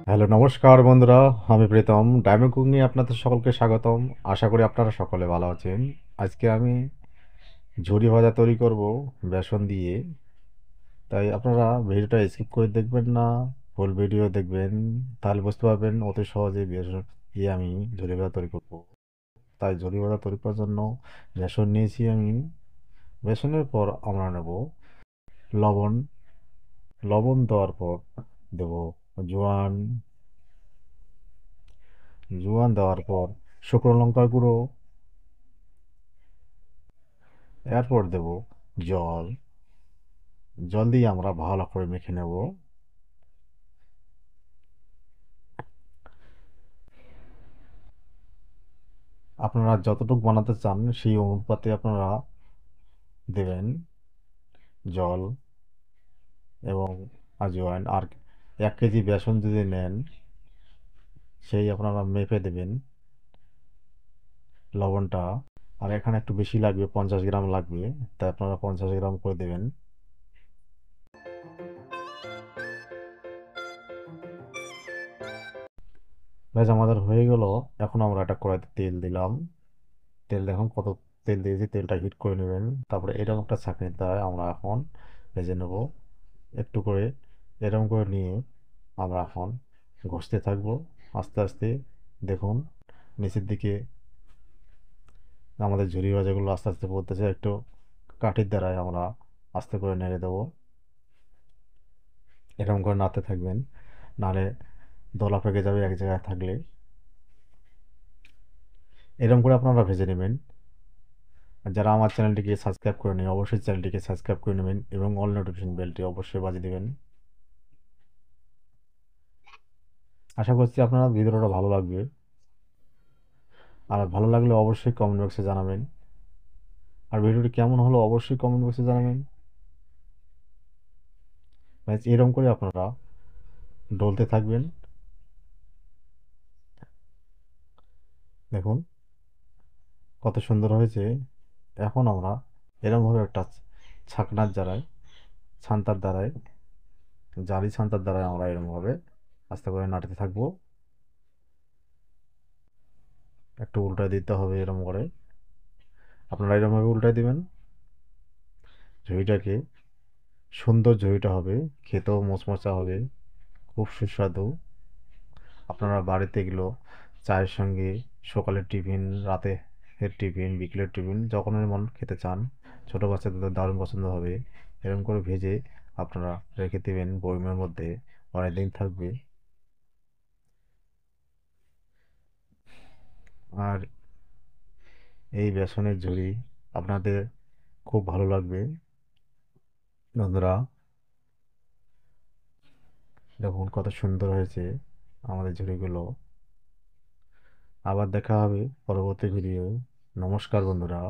Hello, নমস্কার বন্ধুরা। আমি প্রীতম ডায়মন্ড কুকিংয়ে আপনাদের সকলকে স্বাগতম। আশা করি আপনারা সকলে ভালো আছেন। আজকে আমি ঝুরি ভাজা তৈরি করব বেসন দিয়ে। তাই আপনারা ভিডিওটা স্কিপ করে দেখবেন না, ফুল ভিডিও দেখবেন। তাহলে বুঝতে পারবেন অতি সহজে বেসন দিয়ে আমি ঝুরি ভাজা তৈরি করব। তাই ঝুরি ভাজা তৈরি করার জন্য বেসন নিয়েছি আমি। বেসনের পর আমরা নেব লবণ। লবণ দেওয়ার পর দেব জোয়ান। জোয়ান দেওয়ার পর শুকনো লঙ্কার গুঁড়ো। এরপর দেব জল। জল দিয়ে আমরা ভালো করে মেখে নেব। আপনারা যতটুকু বানাতে চান সেই অনুপাতে আপনারা দেবেন জল এবং আজওয়াইন। আর 1 কেজি বেসন যদি নেন সেই আপনারা মেপে দেবেন লবণটা। আর এখানে একটু বেশি লাগবে, 50 গ্রাম লাগবে, তাই আপনারা 50 গ্রাম করে দেবেন। ব্যাস আমাদের হয়ে গেল। এখন আমরা একটা কড়াইতে তেল দিলাম। তেল দেখুন কত তেল দিয়েছি, তেলটা হিট করে নেবেন। তারপরে এরকম একটা ছাঁকনির দ্বারা আমরা এখন ভেজে নেব একটু করে। এরকম করে নিয়ে আমরা এখন ঘষতে থাকবো আস্তে আস্তে। দেখুন নিচের দিকে আমাদের ঝুরি ভাজাগুলো আস্তে আস্তে পড়তেছে। একটু কাঠির দ্বারাই আমরা আস্তে করে নেড়ে দেবো। এরকম করে নাড়তে থাকবেন, নাহলে দলা পেকে যাবে এক জায়গায় থাকলে। এরকম করে আপনারা ভেজে নেবেন। আর যারা আমার চ্যানেলটিকে সাবস্ক্রাইব করে নেন অবশ্যই চ্যানেলটিকে সাবস্ক্রাইব করে নেবেন এবং অল নোটিফিকেশন বেলটি অবশ্যই বাজিয়ে দেবেন। আশা করছি আপনারা ভিডিওটা ভালো লাগবে। আর ভালো লাগলে অবশ্যই কমেন্ট বক্সে জানাবেন। আর ভিডিওটি কেমন হলো অবশ্যই কমেন্ট বক্সে জানাবেন। ব্যাস এরকম করে আপনারা ডলতে থাকবেন। দেখুন কত সুন্দর হয়েছে। এখন আমরা এরকমভাবে একটা ছাকনার দ্বারায়, ছান্তার দ্বারায়, জালি ছান্তার দ্বারায় আমরা এরকমভাবে আস্তে করে নাড়তে থাকবো। একটু উল্টায় দিতে হবে এরকম করে। আপনারা এরকমভাবে উল্টায় দিবেন। ঝুড়িটাকে সুন্দর ঝুড়িটা হবে, খেতেও মচমচা হবে, খুব সুস্বাদু। আপনারা বাড়িতে এগুলো চায়ের সঙ্গে, সকালের টিফিন, রাতে এর টিফিন, বিকেলের টিফিন, যখনই মন খেতে চান, ছোটো বাচ্চাদের দারুণ পছন্দ হবে। এরকম করে ভেজে আপনারা রেখে দেবেন বয়মের মধ্যে, অনেকদিন থাকবে। আর এই বেসনের ঝুড়ি আপনাদের খুব ভালো লাগবে বন্ধুরা। দেখুন কত সুন্দর হয়েছে আমাদের ঝুড়িগুলো। আবার দেখা হবে পরবর্তী ভিডিও। নমস্কার বন্ধুরা।